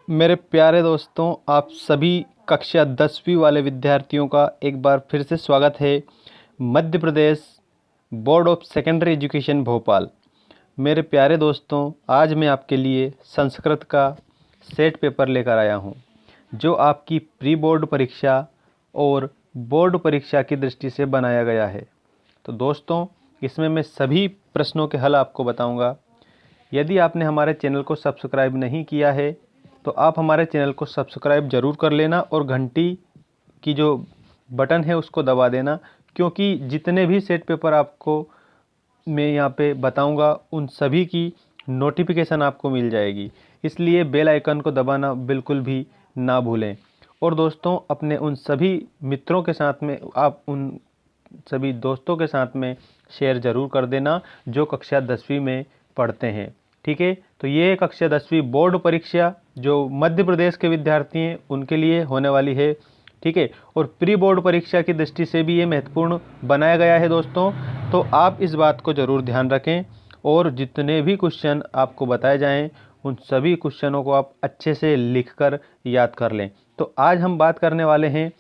मेरे प्यारे दोस्तों, आप सभी कक्षा 10वीं वाले विद्यार्थियों का एक बार फिर से स्वागत है Madhya Pradesh board of secondary education Bhopal. मेरे प्यारे दोस्तों, आज मैं आपके लिए संस्कृत का सेट पेपर लेकर आया हूं, जो आपकी प्री बोर्ड परीक्षा और बोर्ड परीक्षा की दृष्टि से बनाया गया है। तो दोस्तों, इसमें मैं सभी प्रश्नों के हल आपको बताऊंगा। यदि आपने हमारे चैनल को सब्सक्राइब नहीं किया है तो आप हमारे चैनल को सब्सक्राइब ज़रूर कर लेना और घंटी की जो बटन है उसको दबा देना, क्योंकि जितने भी सेट पेपर आपको मैं यहाँ पे बताऊंगा उन सभी की नोटिफिकेशन आपको मिल जाएगी। इसलिए बेल आइकन को दबाना बिल्कुल भी ना भूलें। और दोस्तों, अपने उन सभी मित्रों के साथ में, आप उन सभी दोस्तों के साथ में शेयर ज़रूर कर देना जो कक्षा 10वीं में पढ़ते हैं। ठीक है, तो ये कक्षा 10वीं बोर्ड परीक्षा जो मध्य प्रदेश के विद्यार्थी हैं उनके लिए होने वाली है। ठीक है, और प्री बोर्ड परीक्षा की दृष्टि से भी ये महत्वपूर्ण बनाया गया है दोस्तों। तो आप इस बात को ज़रूर ध्यान रखें और जितने भी क्वेश्चन आपको बताए जाएं उन सभी क्वेश्चनों को आप अच्छे से लिखकर याद कर लें। तो आज हम बात करने वाले हैं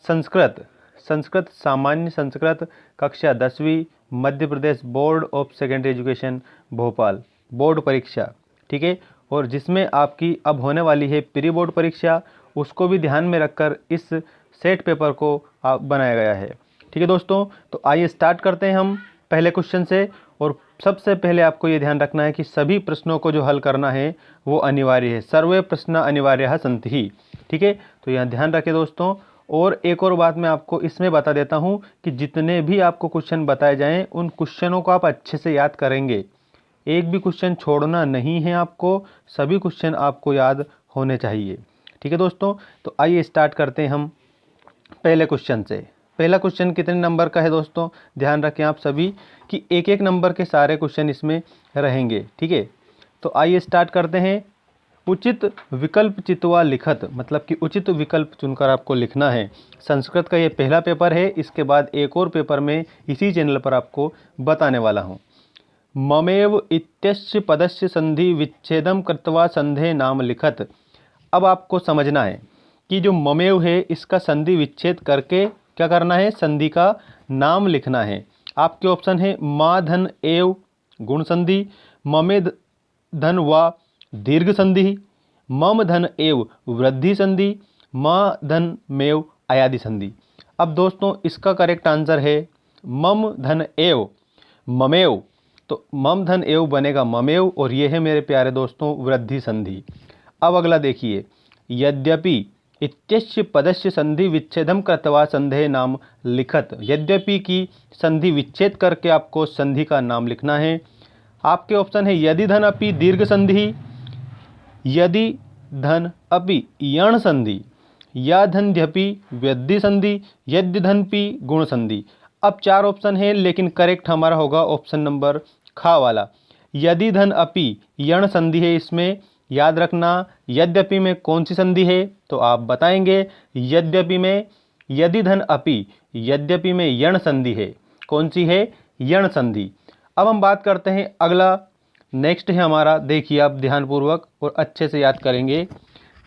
संस्कृत सामान्य संस्कृत कक्षा 10वीं Madhya Pradesh board of secondary education Bhopal board परीक्षा। ठीक है, और जिसमें आपकी अब होने वाली है प्री बोर्ड परीक्षा, उसको भी ध्यान में रखकर इस सेट पेपर को आप बनाया गया है। ठीक है दोस्तों, तो आइए स्टार्ट करते हैं हम पहले क्वेश्चन से। और सबसे पहले आपको ये ध्यान रखना है कि सभी प्रश्नों को जो हल करना है वो अनिवार्य है। सर्वे प्रश्न अनिवार्य सन्ति ही। ठीक है, तो यहाँ ध्यान रखें दोस्तों। और एक और बात मैं आपको इसमें बता देता हूँ कि जितने भी आपको क्वेश्चन बताए जाएं उन क्वेश्चनों को आप अच्छे से याद करेंगे। एक भी क्वेश्चन छोड़ना नहीं है आपको, सभी क्वेश्चन आपको याद होने चाहिए। ठीक है दोस्तों, तो आइए स्टार्ट करते हैं हम पहले क्वेश्चन से। पहला क्वेश्चन कितने नंबर का है दोस्तों, ध्यान रखें आप सभी कि एक एक नंबर के सारे क्वेश्चन इसमें रहेंगे। ठीक है, तो आइए स्टार्ट करते हैं। उचित विकल्प चितवा लिखत, मतलब कि उचित विकल्प चुनकर आपको लिखना है। संस्कृत का ये पहला पेपर है। इसके बाद एक और पेपर में इसी चैनल पर आपको बताने वाला हूँ। ममेव इत्यस्य पदस्य संधि विच्छेदम कृत्वा संधे नाम लिखत। अब आपको समझना है कि जो ममेव है इसका संधि विच्छेद करके क्या करना है, संधि का नाम लिखना है। आपके ऑप्शन है मा धन एव गुण संधि, ममे धन व दीर्घ संधि, मम धन एव वृद्धि संधि, म धन मेव अयादि संधि। अब दोस्तों, इसका करेक्ट आंसर है मम धन एव ममेव। तो मम धन एव बनेगा ममेव, और ये है मेरे प्यारे दोस्तों वृद्धि संधि। अब अगला देखिए, यद्यपि इत्यस्य पदस्य संधि विच्छेदम कृत्वा संधे नाम लिखत। यद्यपि की संधि विच्छेद करके आपको संधि का नाम लिखना है। आपके ऑप्शन है यदि धन अपि दीर्घ संधि, यदि धन अपि यण संधि, या धन्यपि वृद्धि संधि, यद्य धनपि गुण संधि। अब चार ऑप्शन है, लेकिन करेक्ट हमारा होगा ऑप्शन नंबर खा वाला। यदि धन अपि यण संधि है इसमें। याद रखना यद्यपि में कौन सी संधि है, तो आप बताएंगे यद्यपि में, यदि धन अपि यद्यपि में यण संधि है। कौन सी है, यण संधि। अब हम बात करते हैं अगला, नेक्स्ट है हमारा, देखिए आप ध्यानपूर्वक और अच्छे से याद करेंगे।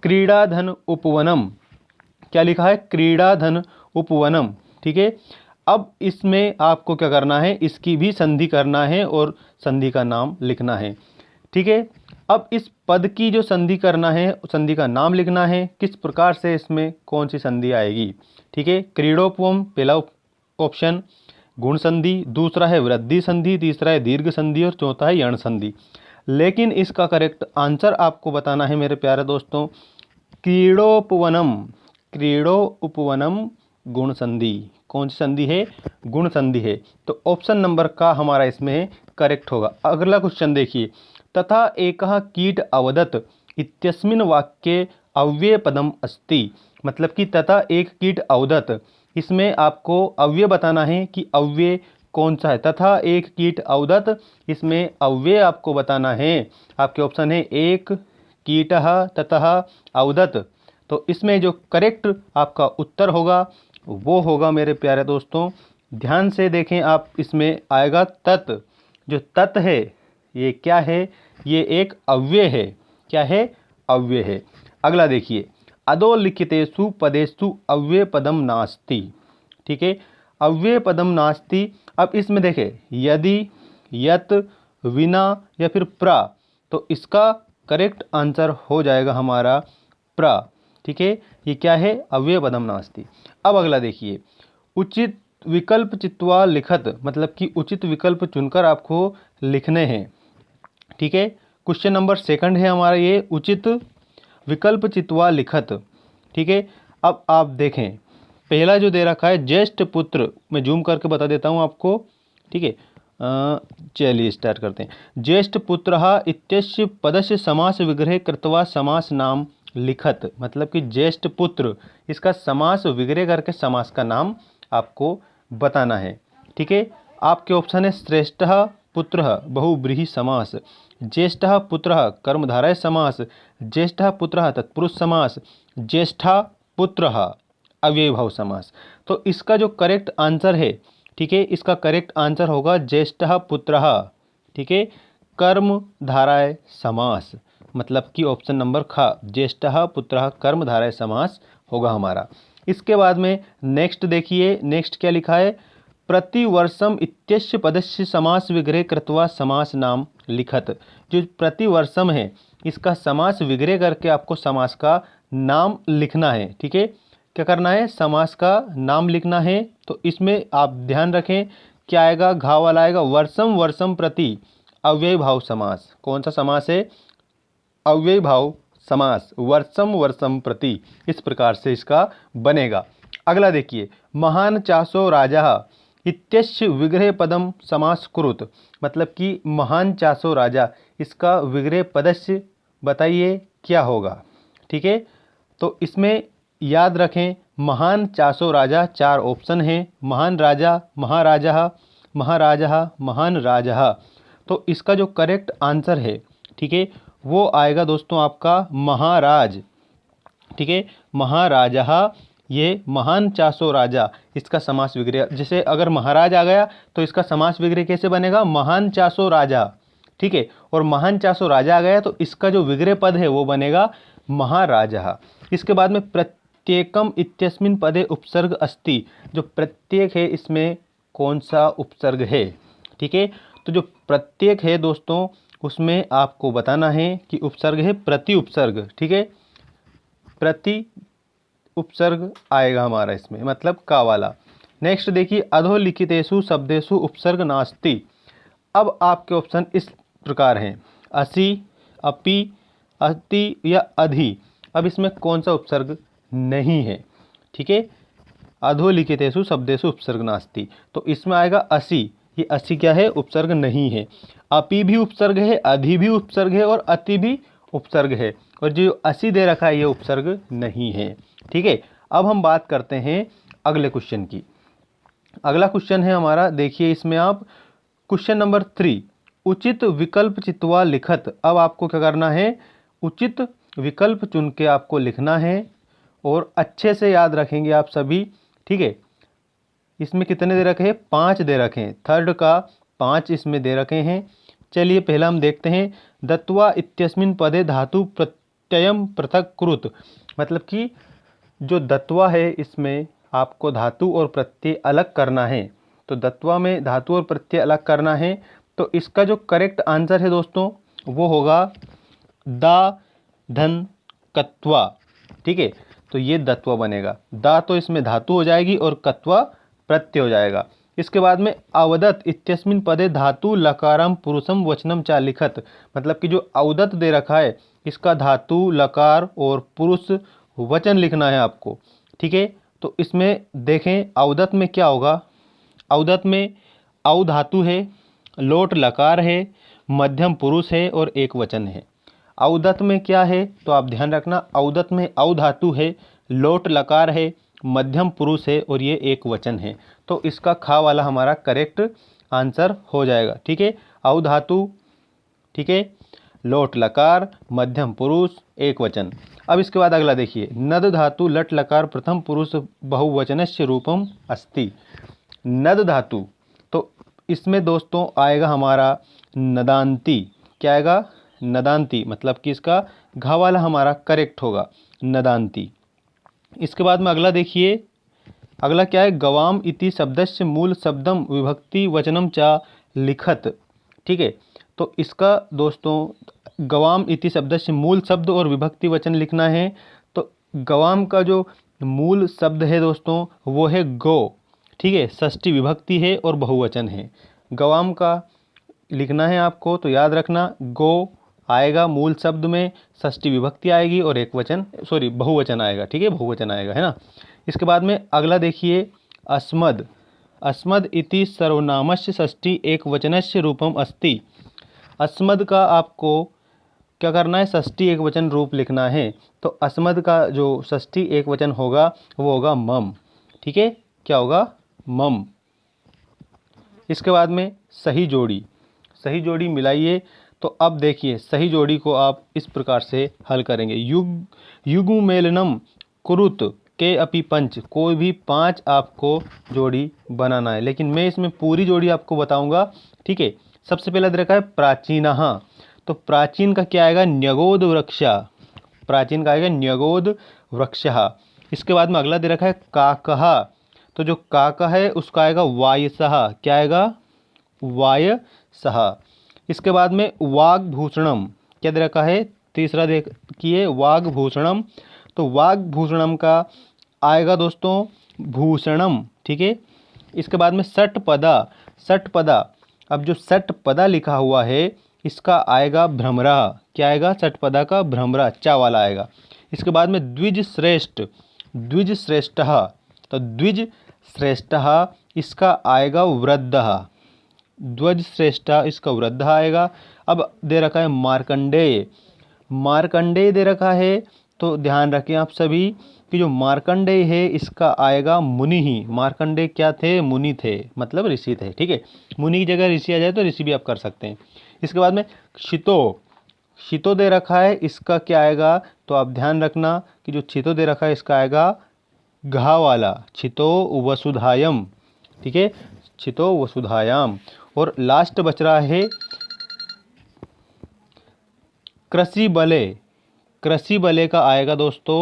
क्रीड़ा धन उपवनम, क्या लिखा है, क्रीड़ा धन उपवनम। ठीक है, अब इसमें आपको क्या करना है, इसकी भी संधि करना है और संधि का नाम लिखना है। ठीक है, अब इस पद की जो संधि करना है, संधि का नाम लिखना है, किस प्रकार से इसमें कौन सी संधि आएगी। ठीक है, क्रीडोपम पहला ऑप्शन, गुण संधि दूसरा है, वृद्धि संधि तीसरा है, दीर्घ संधि और चौथा है यण संधि। लेकिन इसका करेक्ट आंसर आपको बताना है मेरे प्यारे दोस्तों, क्रीडोपवनम। क्रीडो उपवनम गुण संधि। कौन सी संधि है, गुण संधि है। तो ऑप्शन नंबर का हमारा इसमें करेक्ट होगा। अगला क्वेश्चन देखिए, तथा एकः कीट अवदत् इत्यस्मिन् वाक्ये अव्यय पदम अस्ति। मतलब कि तथा एक कीट अवदत्, इसमें आपको अव्यय बताना है कि अव्यय कौन सा है। तथा एक कीट अवदत्, इसमें अव्यय आपको बताना है। आपके ऑप्शन है एक कीटः ततः अवदत्। तो इसमें जो करेक्ट आपका उत्तर होगा वो होगा मेरे प्यारे दोस्तों, ध्यान से देखें आप, इसमें आएगा तत्। जो तत् है ये क्या है, ये एक अव्यय है। क्या है, अव्यय है। अगला देखिए, अधोलिखितेषु पदेषु अव्ययपदम नास्ति। ठीक है, अव्ययपदम नास्ति। अब इसमें देखें, यदि, यत, विना या फिर प्रा, तो इसका करेक्ट आंसर हो जाएगा हमारा प्रा। ठीक है, ये क्या है, अव्ययपदम नास्ति। अब अगला देखिए, उचित विकल्प चित्वा लिखत, मतलब कि उचित विकल्प चुनकर आपको लिखने हैं। ठीक है, क्वेश्चन नंबर सेकंड है हमारा ये, उचित विकल्प चित्वा लिखत। ठीक है, अब आप देखें, पहला जो दे रखा है ज्येष्ठ पुत्र, मैं जूम करके बता देता हूँ आपको। ठीक है, चलिए स्टार्ट करते हैं। ज्येष्ठ पुत्रः इत्यस्य पदस्य समास विग्रह कृत्वा समास नाम लिखत, मतलब कि ज्येष्ठ पुत्र, इसका समास विग्रह करके समास का नाम आपको बताना है। ठीक है, आपके ऑप्शन है श्रेष्ठः पुत्रः बहुव्रीहि समास, ज्येष्ठः पुत्रः कर्मधारय समास, ज्येष्ठः पुत्रः तत्पुरुष समास, ज्येष्ठः पुत्रः अव्ययीभाव समास। तो इसका जो करेक्ट आंसर है, ठीक है, इसका करेक्ट आंसर होगा ज्येष्ठः पुत्रः। ठीक है, कर्मधारय समास, मतलब कि ऑप्शन नंबर ख, ज्येष्ठः पुत्रः कर्मधारय समास होगा हमारा। इसके बाद में नेक्स्ट देखिए, नेक्स्ट क्या लिखा है, प्रतिवर्षम इत्यस्य पदस्य समास विग्रह कृत्वा समास नाम लिखत। जो प्रतिवर्षम है, इसका समास विग्रह करके आपको समास का नाम लिखना है। ठीक है, क्या करना है, समास का नाम लिखना है। तो इसमें आप ध्यान रखें क्या आएगा, घाव वाला आएगा, वर्षम वर्षम प्रति अव्यय भाव समास। कौन सा समास है, अव्यय भाव समास, वर्षम वर्षम प्रति, इस प्रकार से इसका बनेगा। अगला देखिए, महान चासो राजा इत्यस्य विग्रह पदम समास कुरुत, मतलब कि महान चासो राजा, इसका विग्रह पदस्य बताइए क्या होगा। ठीक है, तो इसमें याद रखें, महान चासो राजा, चार ऑप्शन हैं, महान राजा, महाराजा, महाराजा, महान राजा। तो इसका जो करेक्ट आंसर है, ठीक है, वो आएगा दोस्तों आपका महाराज। ठीक है, महाराजा, ये महान चासो राजा, इसका समास विग्रह, जैसे अगर महाराज आ गया तो इसका समास विग्रह कैसे बनेगा, महान चासो राजा। ठीक है, और महान चासो राजा आ गया तो इसका जो विग्रह पद है वो बनेगा महाराजा। इसके बाद में प्रत्येकम इत्यस्मिन् पदे उपसर्ग अस्ति, जो प्रत्येक है इसमें कौन सा उपसर्ग है। ठीक है, तो जो प्रत्येक है दोस्तों उसमें आपको बताना है कि उपसर्ग है प्रति उपसर्ग। ठीक है, प्रति उपसर्ग आएगा हमारा इसमें, मतलब का वाला। नेक्स्ट देखिए, अधोलिखितेषु शब्देषु उपसर्ग नास्ति। अब आपके ऑप्शन इस प्रकार हैं, असि, अपि, अति या अधि। अब इसमें कौन सा उपसर्ग नहीं है। ठीक है, अधोलिखितेषु शब्देषु उपसर्ग नास्ति, तो इसमें आएगा असि। ये असि क्या है, उपसर्ग नहीं है। अपि भी उपसर्ग है, अधि भी उपसर्ग है और अति भी उपसर्ग है, और जो असि दे रखा है ये उपसर्ग नहीं है। ठीक है, अब हम बात करते हैं अगले क्वेश्चन की। अगला क्वेश्चन है हमारा, देखिए इसमें आप क्वेश्चन नंबर 3, उचित विकल्प चित्वा लिखत। अब आपको क्या करना है, उचित विकल्प चुन के आपको लिखना है और अच्छे से याद रखेंगे आप सभी। ठीक है, इसमें कितने दे रखे हैं, 5 दे रखे हैं, थर्ड का 5 इसमें दे रखे हैं। चलिए पहला हम देखते हैं, दत्वा इत्यस्मिन् पदे धातु प्रत्ययम पृथक कृत, मतलब कि जो दत्वा है इसमें आपको धातु और प्रत्यय अलग करना है। तो दत्वा में धातु और प्रत्यय अलग करना है, तो इसका जो करेक्ट आंसर है दोस्तों वो होगा दा धन कत्वा। ठीक है, तो ये दत्वा बनेगा, दा तो इसमें धातु हो जाएगी और कत्वा प्रत्यय हो जाएगा। इसके बाद में अवदत इत्यस्मिन् पदे धातु लकारम पुरुषम वचनम चा लिखत, मतलब कि जो अवदत दे रखा है इसका धातु लकार और पुरुष वचन लिखना है आपको। ठीक है, तो इसमें देखें अवदत में क्या होगा, अवदत में औ धातु है, लोट लकार है, मध्यम पुरुष है और एक वचन है। अवदत में क्या है, तो आप ध्यान रखना, अवदत में औ धातु है, लोट लकार है, मध्यम पुरुष है और ये एक वचन है। तो इसका खा वाला हमारा करेक्ट आंसर हो जाएगा। ठीक है, औ धातु, ठीक है, लोट लकार, मध्यम पुरुष, एक वचन। अब इसके बाद अगला देखिए, नद धातु लट लकार प्रथम पुरुष बहुवचनस्य रूपम अस्ति। नद धातु, तो इसमें दोस्तों आएगा हमारा नदांती। क्या आएगा, नदान्ति, मतलब कि इसका घ वाला हमारा करेक्ट होगा, नदान्ति। इसके बाद में अगला देखिए, अगला क्या है, गवाम इति शब्दस्य मूल शब्दम विभक्ति वचनम चा लिखत। ठीक है, तो इसका दोस्तों गवाम इति शब्दस्य मूल शब्द और विभक्ति वचन लिखना है। तो गवाम का जो मूल शब्द है दोस्तों वो है गो। ठीक है, षष्ठी विभक्ति है और बहुवचन है। गवाम का लिखना है आपको, तो याद रखना गो आएगा मूल शब्द में, षष्ठी विभक्ति आएगी और एक वचन बहुवचन आएगा। ठीक है, बहुवचन आएगा, है ना। इसके बाद में अगला देखिए, अस्मद। अस्मद इति सर्वनामस्य षष्ठी एक वचनस्य रूपम अस्ति। अस्मद का आपको क्या करना है, षष्ठी एक वचन रूप लिखना है। तो अस्मद का जो षष्ठी एक वचन होगा वो होगा मम। ठीक है, क्या होगा, मम। इसके बाद में सही जोड़ी, सही जोड़ी मिलाइए। तो अब देखिए सही जोड़ी को आप इस प्रकार से हल करेंगे। युग्मेलनम कुरुत के अपि पंच, कोई भी 5 आपको जोड़ी बनाना है, लेकिन मैं इसमें पूरी जोड़ी आपको बताऊंगा। ठीक है, सबसे पहला दे रखा है प्राचीनः, तो प्राचीन का क्या आएगा, न्यगोद वृक्षा। प्राचीन का आएगा न्यगोद वृक्षः। इसके बाद में अगला दे रखा है काकः, तो जो काका है उसका आएगा वायसः। क्या आएगा, वायसः। इसके बाद में वाग्भूषणम, क्या दे रखा है, तीसरा देखिए वाग्भूषणम, तो वाग्भूषणम का आएगा दोस्तों भूषणम। ठीक है, इसके बाद में षटपदा, षटपदा, अब जो षटपदा लिखा हुआ है इसका आएगा भ्रमरा। क्या आएगा, षटपदा का भ्रमरा, चा वाला आएगा। इसके बाद में द्विज श्रेष्ठ, द्विज श्रेष्ठः, तो द्विज श्रेष्ठः इसका आएगा वृद्धः। ध्वज श्रेष्ठ इसका वृद्ध आएगा। अब दे रखा है मार्कंडेय, मार्कंडेय दे रखा है, तो ध्यान रखें आप सभी कि जो मार्कंडेय है इसका आएगा मुनि ही। मार्कंडेय क्या थे, मुनि थे, मतलब ऋषि थे। ठीक है, मुनि की जगह ऋषि आ जाए तो ऋषि भी आप कर सकते हैं। इसके बाद में क्षितो, क्षितो दे रखा है, इसका क्या आएगा, तो आप ध्यान रखना कि जो क्षितो दे रखा है इसका आएगा घा वाला, क्षितो वसुधायम। ठीक है, क्षितो वसुधायाम। और लास्ट बच रहा है कृषि बले, कृषि बले का आएगा दोस्तों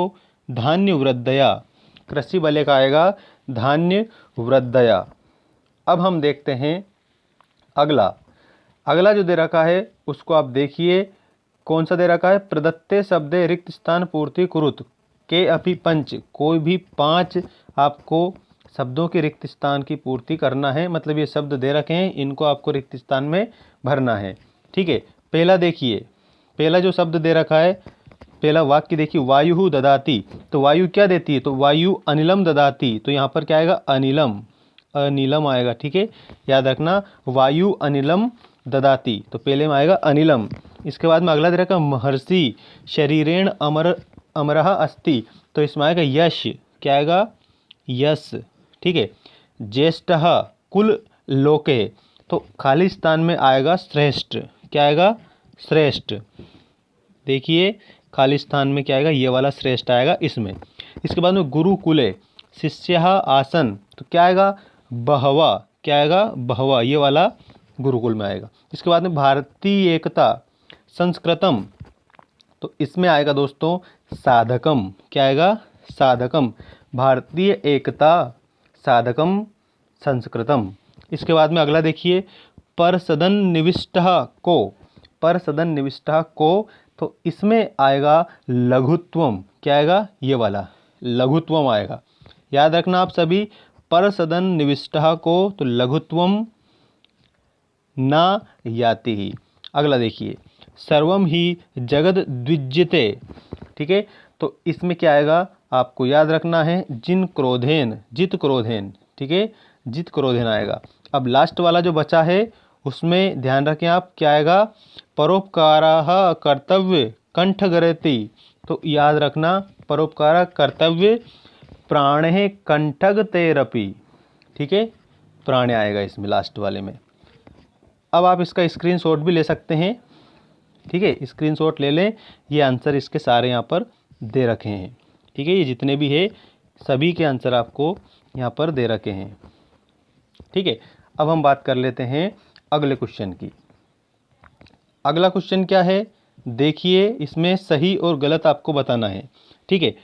धान्य वृद्धया, कृषि बले का आएगा धान्य वृद्धया। अब हम देखते हैं अगला, अगला जो दे रखा है उसको आप देखिए कौन सा दे रखा है, प्रदत्ते शब्दे रिक्त स्थान पूर्ति कुरुत के अपि पंच, कोई भी 5 आपको शब्दों के रिक्त स्थान की पूर्ति करना है। मतलब ये शब्द दे रखे हैं, इनको आपको रिक्त स्थान में भरना है। ठीक है, पहला देखिए, पहला जो शब्द दे रखा है, पहला वाक्य देखिए, वायु ददाति, तो वायु क्या देती है, तो वायु अनिलम ददाति, तो यहाँ पर क्या आएगा, अनिलम, अनिलम आएगा। ठीक है, याद रखना वायु अनिलम ददाति, तो पहले में आएगा अनिलम। इसके बाद में अगला दे रखा महर्षि शरीरेण अमरः अस्ति, तो इसमें आएगा यश। क्या आएगा, यश। ठीक है, ज्येष्ठः कुल लोके, तो खाली स्थान में आएगा श्रेष्ठ। क्या आएगा, श्रेष्ठ। देखिए खाली स्थान में क्या आएगा, ये वाला श्रेष्ठ आएगा इसमें। इसके बाद में गुरुकुले शिष्यः आसन, तो क्या आएगा, बहवा। क्या आएगा, बहवा, ये वाला गुरुकुल में आएगा। इसके बाद में भारतीय एकता संस्कृतम, तो इसमें आएगा दोस्तों साधकम। क्या आएगा, साधकम, भारतीय एकता साधकम संस्कृतम। इसके बाद में अगला देखिए परसदन निविष्टः को, परसदन निविष्टः को, तो इसमें आएगा लघुत्वम। क्या आएगा, ये वाला लघुत्वम आएगा। याद रखना आप सभी, परसदन निविष्टः को, तो लघुत्वम ना याति ही। अगला देखिए सर्वम ही जगद द्विज्यते। ठीक है, तो इसमें क्या आएगा, आपको याद रखना है जिन क्रोधेन, जित क्रोधेन। ठीक है, जित क्रोधेन आएगा। अब लास्ट वाला जो बचा है उसमें ध्यान रखें आप, क्या आएगा, परोपकारः कर्तव्य कंठगरति, तो याद रखना परोपकार कर्तव्य प्राणे कंठगतेरपि। ठीक है, प्राण आएगा इसमें लास्ट वाले में। अब आप इसका स्क्रीनशॉट भी ले सकते हैं। ठीक है, स्क्रीनशॉट ले लें, ये आंसर इसके सारे यहाँ पर दे रखे हैं। ठीक है, ये जितने भी है सभी के आंसर आपको यहाँ पर दे रखे हैं। ठीक है, अब हम बात कर लेते हैं अगले क्वेश्चन की। अगला क्वेश्चन क्या है, देखिए इसमें सही और गलत आपको बताना है। ठीक है,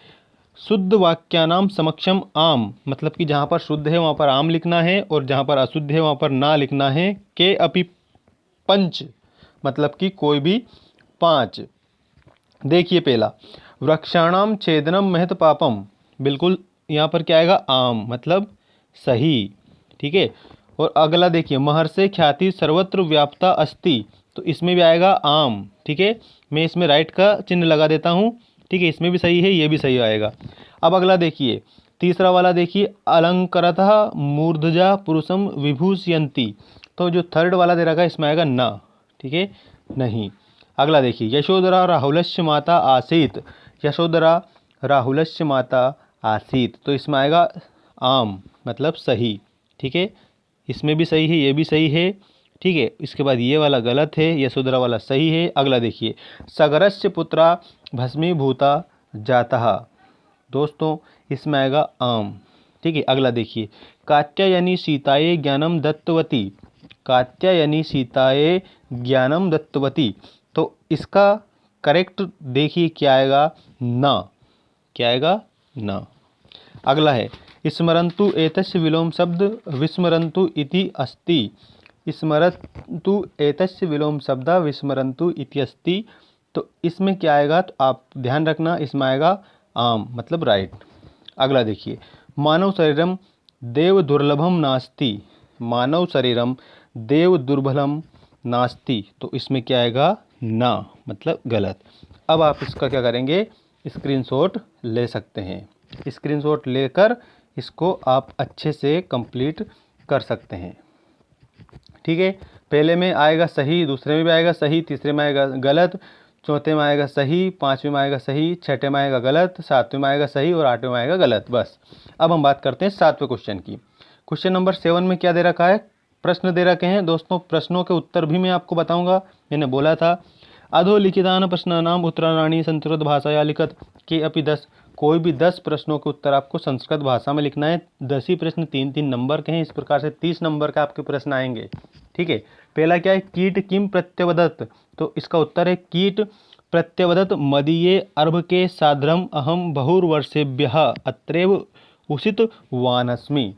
शुद्ध वाक्यानाम समक्षम आम, मतलब कि जहाँ पर शुद्ध है वहाँ पर आम लिखना है और जहाँ पर अशुद्ध है वहाँ पर ना लिखना है। के अपि पंच, मतलब कि कोई भी पांच। देखिए पहला, वृक्षाणाम छेदनम महत पापम, बिल्कुल यहाँ पर क्या आएगा, आम, मतलब सही। ठीक है, और अगला देखिए, महर्षि ख्याति सर्वत्र व्याप्ता अस्ति, तो इसमें भी आएगा आम। ठीक है, मैं इसमें राइट का चिन्ह लगा देता हूँ। ठीक है, इसमें भी सही है, ये भी सही आएगा। अब अगला देखिए, तीसरा वाला देखिए, अलंकरतः मूर्धजा पुरुषम विभूषयन्ति, तो जो थर्ड वाला दे रखा है इसमें आएगा ना। ठीक है, नहीं। अगला देखिए, यशोधरा राहुलस्य माता आसीत, यशोधरा राहुलस्य माता आसीत, तो इसमें आएगा आम, मतलब सही। ठीक है, इसमें भी सही है, ये भी सही है। ठीक है, इसके बाद ये वाला गलत है, यशोधरा वाला सही है। अगला देखिए, सगरस्य पुत्रा भस्मीभूता जातः, दोस्तों इसमें आएगा आम। ठीक है, अगला देखिए, कात्यायनी सीताये ज्ञानम दत्तवती, कात्यायनी सीताये ज्ञानम दत्तवती, तो इसका करेक्ट देखिए क्या आएगा, ना। क्या आएगा, ना। अगला है, स्मरन्तु एतस्य विलोम शब्द विस्मरन्तु इति अस्ति, स्मरन्तु एतस्य विलोम शब्द विस्मरन्तु इति अस्ति, तो इसमें क्या आएगा, तो आप ध्यान रखना, इसमें आएगा आम, मतलब राइट। अगला देखिए, मानव शरीरम देव दुर्लभम नास्ति, मानव शरीरम देव दुर्बलम नास्ति, तो इसमें क्या आएगा, ना, मतलब गलत। अब आप इसका क्या करेंगे, स्क्रीनशॉट ले सकते हैं। स्क्रीनशॉट लेकर इसको आप अच्छे से कंप्लीट कर सकते हैं। ठीक है, पहले में आएगा सही, दूसरे में भी आएगा सही, तीसरे में आएगा गलत, चौथे में आएगा सही, पाँचवें में आएगा सही, छठे में आएगा गलत, सातवें में आएगा सही और आठवें में आएगा गलत। बस अब हम बात करते हैं सातवें क्वेश्चन की। क्वेश्चन नंबर 7 में क्या दे रखा है, प्रश्न दे रखे हैं। दोस्तों प्रश्नों के उत्तर भी मैं आपको बताऊंगा। मैंने बोला था अधोलिखितान प्रश्नानाम उत्तराणि संस्कृत भाषाया लिखत, के अपि 10, कोई भी 10 प्रश्नों के उत्तर आपको संस्कृत भाषा में लिखना है। 10 ही प्रश्न 3-3 नंबर के हैं, इस प्रकार से 30 नंबर का आपके प्रश्न आएंगे। ठीक है, पहला क्या है, कीट किम प्रत्यवदत, तो इसका उत्तर है कीट प्रत्यवदत मदीये अर्भके साध्रम अहम बहुर्वर्षेभ्यः अत्रैव उषित वानस्मि।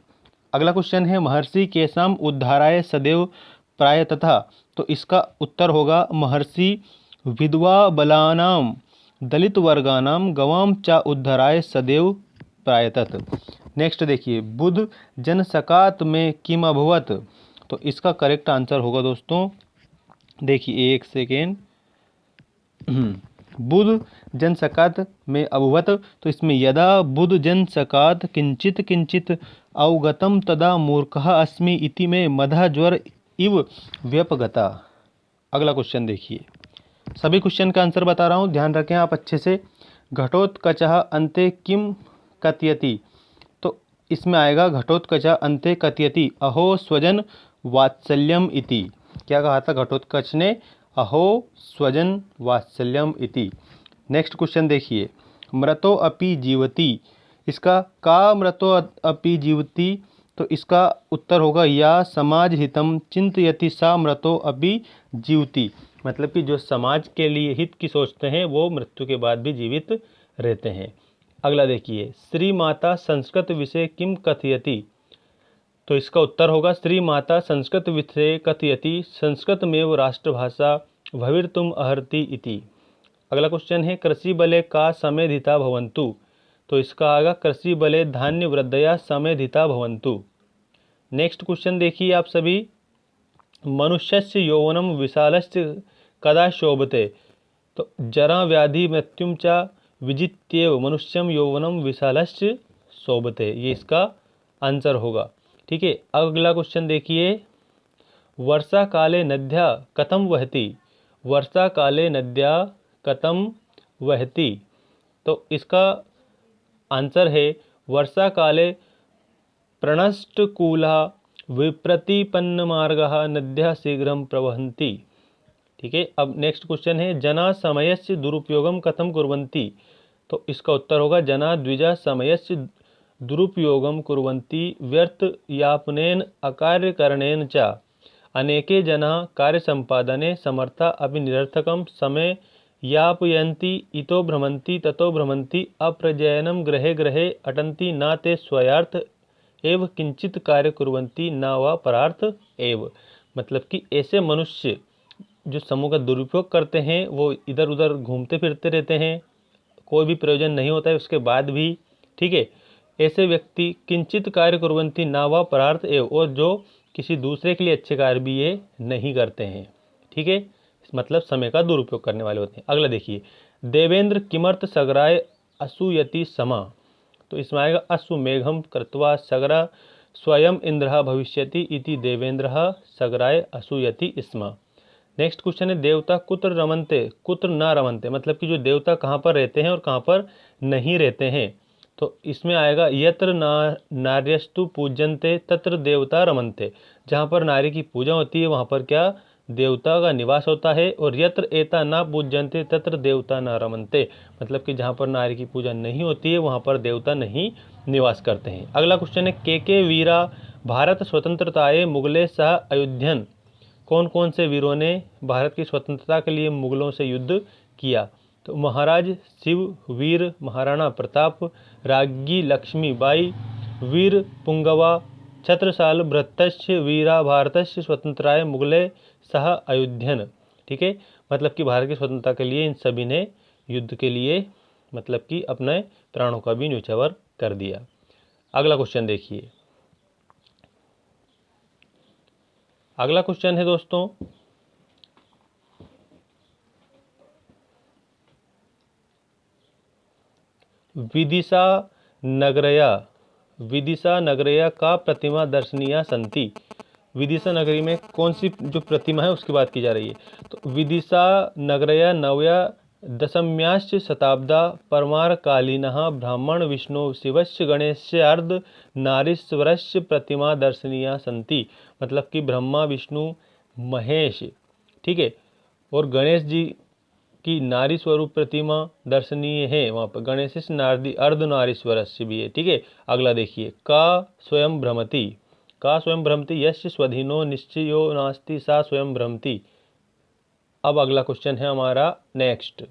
अगला क्वेश्चन है, महर्षि केशाम उद्धाराय सदैव प्रायतः, तो इसका उत्तर होगा महर्षि विधवा बलानाम दलित वर्गानाम गवाम च उद्धराय सदैव प्रायतत। नेक्स्ट देखिए, बुध जनसकात में किम अभवत, तो इसका करेक्ट आंसर होगा दोस्तों, देखिए एक सेकेंड, बुध जनसकात में अभवत, तो इसमें यदा बुध जनसकात किंचित किंचित अवगतम तदा मूर्खः अस्मि इति में मधा ज्वर इव व्यपगता। अगला क्वेश्चन देखिए, सभी क्वेश्चन का आंसर बता रहा हूँ, ध्यान रखें आप अच्छे से। घटोत्कचः अन्ते किम कथयति, तो इसमें आएगा घटोत्कचः अन्ते कथयति अहो स्वजन वात्सल्यम इति। क्या कहा था घटोत्कच ने, अहो स्वजन वात्सल्यम इति। नेक्स्ट क्वेश्चन देखिए, मृतो अपि जीवति, इसका का मृतो अपि जीवति, तो इसका उत्तर होगा या समाज हितम चिंतयति सा मृतो अपि जीवति, मतलब कि जो समाज के लिए हित की सोचते हैं वो मृत्यु के बाद भी जीवित रहते हैं। अगला देखिए, श्री माता संस्कृत विषय किम कथयति, तो इसका उत्तर होगा श्री माता संस्कृत विषय कथयति संस्कृतमेव राष्ट्रभाषा भविर्तुम अर्हति इति। अगला क्वेश्चन है, कृषि बले का समेधिता भवन्तु, तो इसका आएगा कृषि बले धान्य वृद्धया समेधिता भवन्तु। नेक्स्ट क्वेश्चन देखिए आप सभी, मनुष्यस्य यौवनम विशालस्य कदा शोभते, तो जरा व्याधि मृत्युम च विजित्येव मनुष्यम यौवनम विशालस्य शोभते, ये इसका आंसर होगा। ठीक है, अगला क्वेश्चन देखिए, वर्षा काले नद्या कथम वहति, वर्षा काले नद्या कथम वहति, तो इसका आंसर है वर्षा काले प्रणष्टकूला विप्रतिपन्नमार्गः नद्यः शीघ्रं प्रवहन्ति। ठीक है, अब नेक्स्ट क्वेश्चन है, जना समयस्य दुरुपयोगम कथम कुर्वन्ति, तो इसका उत्तर होगा जना द्विजा समयस्य दुरुपयोगम कुर्वन्ति व्यर्थ यापनेन अकार्यकरणेन च अनेके जना कार्य संपादने समर्था अपि निरर्थकम समय यापयन्ति इतो भ्रमन्ति ततो भ्रमन्ति अप्रजयनं ग्रहे ग्रहे अटन्ति न ते स्वयार्थ एव किंचित कार्य कुर्वन्ति न वा परार्थ एव। मतलब कि ऐसे मनुष्य जो समूह का दुरुपयोग करते हैं वो इधर उधर घूमते फिरते रहते हैं, कोई भी प्रयोजन नहीं होता है उसके बाद भी, ठीक है। ऐसे व्यक्ति किंचित कार्य कुर्वन्ति न वा परार्थ एव, और जो किसी दूसरे के लिए अच्छे कार्य भी ये नहीं करते हैं, ठीक है, मतलब समय का दुरुपयोग करने वाले होते हैं। अगला देखिए, देवेंद्र किमर्थ सगराय असूयति समा। तो इसमें आएगा अश्वमेघम कृत्वा सगरा स्वयं इंद्रः भविष्यति इति देवेंद्रः सगराय असूयति स्म। नेक्स्ट क्वेश्चन है, देवता कुत्र रमन्ते कुत्र न रमन्ते। मतलब कि जो देवता कहाँ पर रहते हैं और कहाँ पर नहीं रहते हैं। तो इसमें आएगा यत्र नार्यस्तु पूज्यन्ते तत्र देवता रमन्ते। जहाँ पर नारी की पूजा होती है वहाँ पर क्या, देवता का निवास होता है। और यत्र एता न पूज्यन्ते तत्र देवता न रमन्ते। मतलब कि जहाँ पर नारी की पूजा नहीं होती है वहाँ पर देवता नहीं निवास करते हैं। अगला क्वेश्चन है, के वीरा भारत स्वतंत्रताए मुगले सह अयोध्यन। कौन कौन से वीरों ने भारत की स्वतंत्रता के लिए मुगलों से युद्ध किया। तो महाराज शिव, वीर महाराणा प्रताप, राज्ञी लक्ष्मीबाई, वीर पुंगवा, छत्रसाल भृतस्य वीरा भारतस्य स्वतंत्राय मुगले सह अयोध्यन। ठीक है, मतलब कि भारत की स्वतंत्रता के लिए इन सभी ने युद्ध के लिए मतलब कि अपने प्राणों का भी न्योछावर कर दिया। अगला क्वेश्चन देखिए, अगला क्वेश्चन है दोस्तों, विदिशा नगरया का प्रतिमा दर्शनीय संति। विदिशा नगरी में कौन सी जो प्रतिमा है उसकी बात की जा रही है। तो विदिशा नगरया नवया दशम्याश्च शताब्दा परमारकालीनः ब्राह्मण विष्णु शिवस्य गणेशस्य अर्ध नारीश्वरस्य प्रतिमा दर्शनीय संति। मतलब कि ब्रह्मा विष्णु महेश, ठीक है, और गणेश जी की नारी स्वरूप प्रतिमा दर्शनीय है वहाँ पर। गणेश नारदी अर्ध नारीश्वरस्य भी है, ठीक है। अगला देखिए, का स्वयं भ्रमति यस्य स्वधीनो निश्चयो नास्ति सा स्वयं भ्रमति। अब अगला क्वेश्चन है हमारा नेक्स्ट,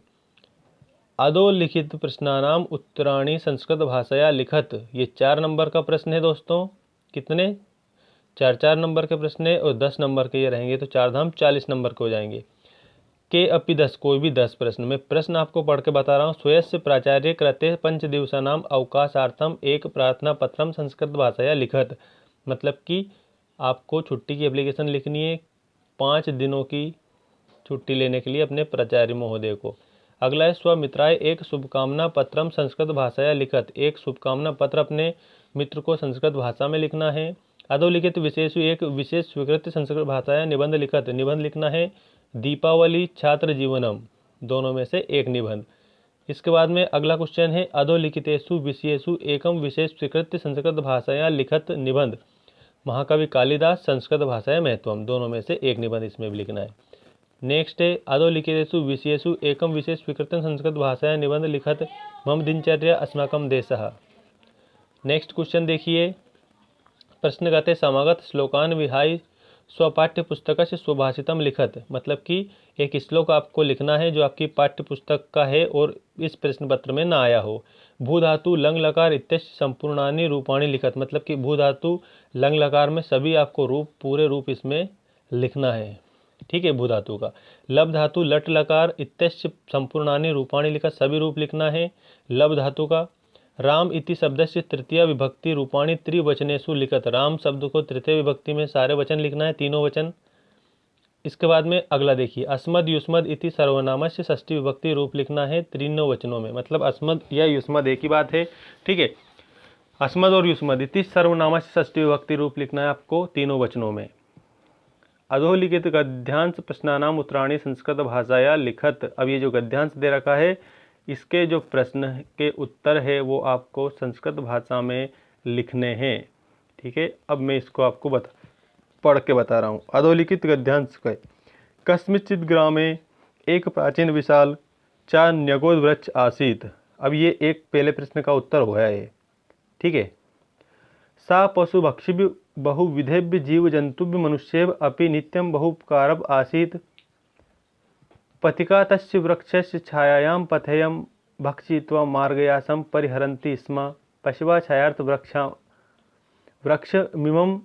अधोलिखित प्रश्नानाम उत्तराणि संस्कृत भाषाया लिखत। ये 4 नंबर का प्रश्न है दोस्तों। कितने, 4 नंबर के प्रश्न है और 10 नंबर के ये रहेंगे, तो 4 धाम 40 नंबर के हो जाएंगे। के अपि 10, कोई भी 10 प्रश्न। मैं प्रश्न आपको पढ़ के बता रहा हूँ। स्वयस्य प्राचार्य कृते 5 दिवसानाम अवकाशार्थम एक प्रार्थना पत्रम संस्कृत भाषाया लिखत। मतलब कि आपको छुट्टी की एप्लीकेशन लिखनी है 5 दिनों की छुट्टी लेने के लिए अपने प्राचार्य महोदय को। अगला है, स्वमित्राय एक शुभकामना पत्रम संस्कृत भाषाया लिखत। एक शुभकामना पत्र अपने मित्र को संस्कृत भाषा में लिखना है। अधोलिखित विशेष एक विशेष स्वीकृत संस्कृत भाषाया निबंध लिखत। निबंध लिखना है दीपावली छात्र जीवनम, दोनों में से एक निबंध। इसके बाद में अगला क्वेश्चन है, अधोलिखितेषु विषयेषु एकम विशेष स्वीकृत संस्कृत भाषाया लिखत निबंध। महाकवि कालिदास संस्कृत भाषाया महत्वम, दोनों में से एक निबंध इसमें भी लिखना है। नेक्स्ट है, अधोलिखितेषु विषयेषु एकम विशेष स्वीकृत संस्कृत भाषाया निबंध लिखत मम दिनचर्या अस्माकं देशः। नेक्स्ट क्वेश्चन देखिए, प्रश्न कहते समागत श्लोकान विहाय स्वपाठ्य पुस्तक से स्वभाषितम लिखत। मतलब कि एक श्लोक आपको लिखना है जो आपकी पाठ्य पुस्तक का है और इस प्रश्न पत्र में ना आया हो। भू धातु लंग लकार इत्यस्य संपूर्णानि रूपाणि लिखत। मतलब कि भू धातु लंग लकार में सभी आपको रूप, पूरे रूप इसमें लिखना है, ठीक है, भू धातु का। लब धातु लट लकार इत्यस्य संपूर्णानि रूपाणि लिखत, सभी रूप लिखना है लब धातु का। राम इति शब्द से तृतीय विभक्ति रूपाणी त्रिवचनेषु लिखत। राम शब्द को तृतीय विभक्ति में सारे वचन लिखना है, तीनों वचन। इसके बाद में अगला देखिए, अस्मद युष्मद इति सर्वनामस्य षष्ठी विभक्ति रूप लिखना है तीनों वचनों में। मतलब अस्मद या युष्मद एक ही बात है, ठीक है। अस्मद और युष्मद इति सर्वनामस्य षष्ठी विभक्ति रूप लिखना है आपको तीनों वचनों में। अधोलिखित गद्यांश प्रश्नानाम उत्तराणि संस्कृत भाषाया लिखत। अब ये जो गद्यांश दे रखा है इसके जो प्रश्न के उत्तर है वो आपको संस्कृत भाषा में लिखने हैं, ठीक है। अब मैं इसको आपको पढ़ के बता रहा हूँ। अधोलिखित गद्यांश के, कस्मिंश्चित् ग्रामे एक प्राचीन विशाल चा न्यगोद वृक्ष आसीत। अब ये एक पहले प्रश्न का उत्तर हुआ है, ठीक है। सा पशु भक्षिभ्य बहुविधेभ्य जीव जंतुभ्य मनुष्येभ अपि नित्यं बहुपकारभ आसीत। पथिका तस्य वृक्षस्य छायायां पथेयं भक्षित्वा मार्गयासं परिहरन्ति स्म। पशवः छायार्थ वृक्षमिमम्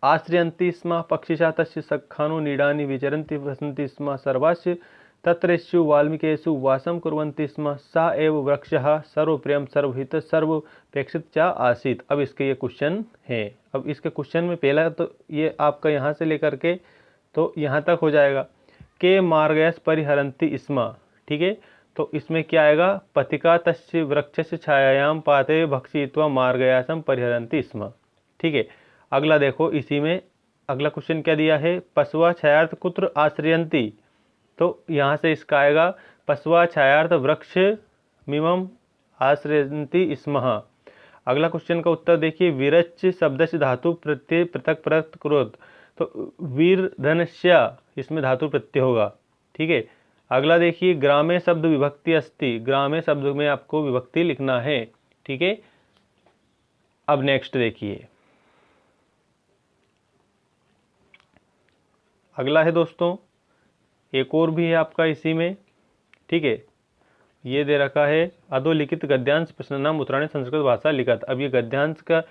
आश्रयन्ति स्म। पक्षिशः तस्य सखानो नीडानि विचरन्ति वसन्ति स्म। सर्वासु तत्रेषु वाल्मीकेषु वासं कुर्वन्ति स्म। स एव वृक्षः सर्वप्रियं सर्वहित सर्वपेक्षित च आसीत्। अब इसके ये क्वेश्चन हैं। अब इसके क्वेश्चन में पहला तो ये आपका यहाँ से लेकर के तो यहाँ तक हो जाएगा के मार्गयस परिहरन्ति स्म। ठीक है, तो इसमें क्या आएगा, पथिका तस्य वृक्षस्य छायायां पाते भक्षित्वा मार्गयासं परिहरन्ति स्म। ठीक है, अगला देखो, इसी में अगला क्वेश्चन क्या दिया है, पशवः छायार्थ कुत्र आश्रयन्ति। तो यहाँ से इसका आएगा पशवः छायार्थ वृक्षमिमम् आश्रयन्ति स्म। अगला क्वेश्चन का उत्तर देखिए, वीरच्च शब्द से धातु प्रत्यय पृथक पृथक क्रोध, तो वीर धनस्य इसमें धातु प्रत्यय होगा। ठीक है, अगला देखिए, ग्रामे शब्द विभक्ति अस्ति, ग्रामे शब्द में आपको विभक्ति लिखना है। ठीक है, अब नेक्स्ट देखिए, अगला है दोस्तों, एक और भी है आपका इसी में। ठीक है, ये दे रखा है अधोलिखित गद्यांश प्रश्नानाम उत्तरायण संस्कृत भाषा लिखत। अब ये गद्यांश का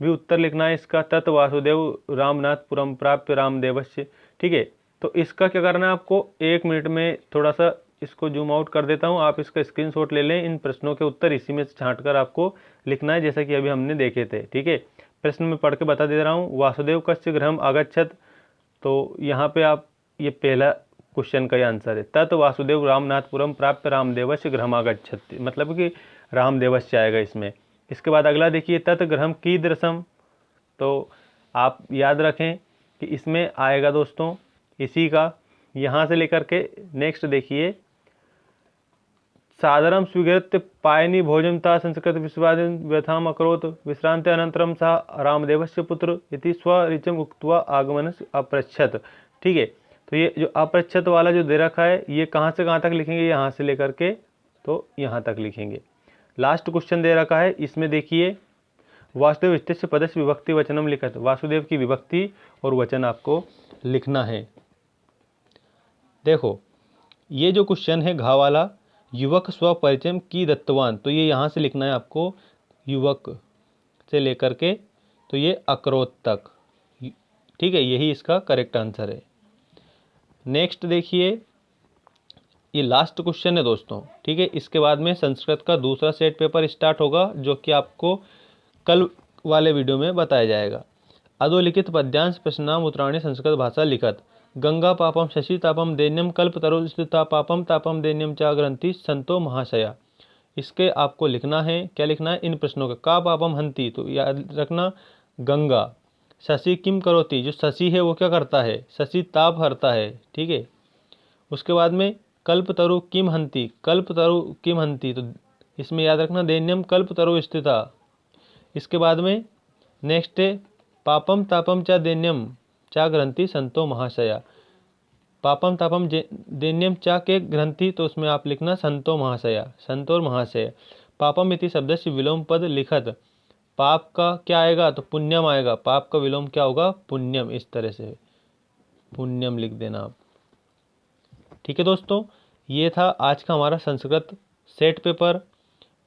भी उत्तर लिखना है इसका। तत् वासुदेव रामनाथपुरम प्राप्य रामदेवस्य। ठीक है, तो इसका क्या करना है आपको, 1 मिनट में थोड़ा सा इसको जूम आउट कर देता हूँ, आप इसका स्क्रीनशॉट ले लें। इन प्रश्नों के उत्तर इसी में से छांटकर आपको लिखना है, जैसा कि अभी हमने देखे थे। ठीक है, प्रश्न में पढ़ के बता दे रहा हूँ। वासुदेव कस्य गृहम आगच्छत, तो यहाँ पे आप ये पहला क्वेश्चन का आंसर है। तत् वासुदेव रामनाथपुरम प्राप्य रामदेवस्य गृहम आगच्छत, मतलब कि रामदेवस्य आएगा इसमें। इसके बाद अगला देखिए, तत् गृहम कीदृशम, तो आप याद रखें कि इसमें आएगा दोस्तों इसी का, यहाँ से लेकर के नेक्स्ट देखिए, सादरम स्वीकृत्य पायनी भोजन ता संस्कृत विश्वादिन व्यथाम अकरोत् विश्रांति अनंतरम सा रामदेवस्य पुत्र इति स्वरिचम उक्त्वा आगमनस्य अपृच्छत। ठीक है, तो ये जो अपृच्छत वाला जो दे रखा है, ये कहाँ से कहाँ तक लिखेंगे, यहाँ से लेकर के तो यहाँ तक लिखेंगे। लास्ट क्वेश्चन दे रखा है, इसमें देखिए, वासुदेव इत्यस्य पदस्य विभक्ति वचनम लिखत, वासुदेव की विभक्ति और वचन आपको लिखना है। देखो, ये जो क्वेश्चन है घा वाला, युवक स्वपरिचय की दत्तवान, तो ये यहाँ से लिखना है आपको युवक से लेकर के तो ये अकरोत तक। ठीक है, यही इसका करेक्ट आंसर है। नेक्स्ट देखिए, ये लास्ट क्वेश्चन है दोस्तों। ठीक है, इसके बाद में संस्कृत का दूसरा सेट पेपर स्टार्ट होगा, जो कि आपको कल वाले वीडियो में बताया जाएगा। अधोलिखित पद्यांश प्रश्नाम उत्तरायणी संस्कृत भाषा लिखत, गंगा पापम शशि तापम दैन्यम कल्पतरु स्थिता पापम तापम दैन्यम चा ग्रंथि संतो महाशया। इसके आपको लिखना है, क्या लिखना है इन प्रश्नों का पापम हंती, तो याद रखना गंगा। शशि किम करोति, जो शशि है वो क्या करता है, शशि ताप हरता है। ठीक है, उसके बाद में कल्पतरु किम हंती, कल्पतरु किम हंती, तो इसमें याद रखना दैन्यम कल्पतरु स्थिता। इसके बाद में नेक्स्ट है पापम तापम चा दैन्यम चा ग्रंथि संतो महाशया, पापम तापम दैन्यम चा के ग्रंथि, तो उसमें आप लिखना संतो महाशया, संतोर महाशय। पापम इति शब्द से विलोम पद लिखत, पाप का क्या आएगा, तो पुण्यम आएगा, पाप का विलोम क्या होगा, पुण्यम, इस तरह से पुण्यम लिख देना आप। ठीक है दोस्तों, ये था आज का हमारा संस्कृत सेट पेपर,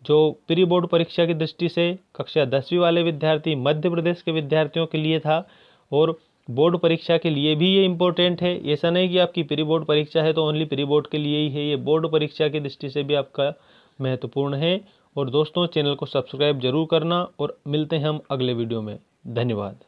जो प्री बोर्ड परीक्षा की दृष्टि से कक्षा 10वीं वाले विद्यार्थी मध्य प्रदेश के विद्यार्थियों के लिए था, और बोर्ड परीक्षा के लिए भी ये इम्पोर्टेंट है। ऐसा नहीं कि आपकी प्री बोर्ड परीक्षा है तो ओनली प्री बोर्ड के लिए ही है, ये बोर्ड परीक्षा की दृष्टि से भी आपका महत्वपूर्ण है। और दोस्तों, चैनल को सब्सक्राइब जरूर करना, और मिलते हैं हम अगले वीडियो में। धन्यवाद।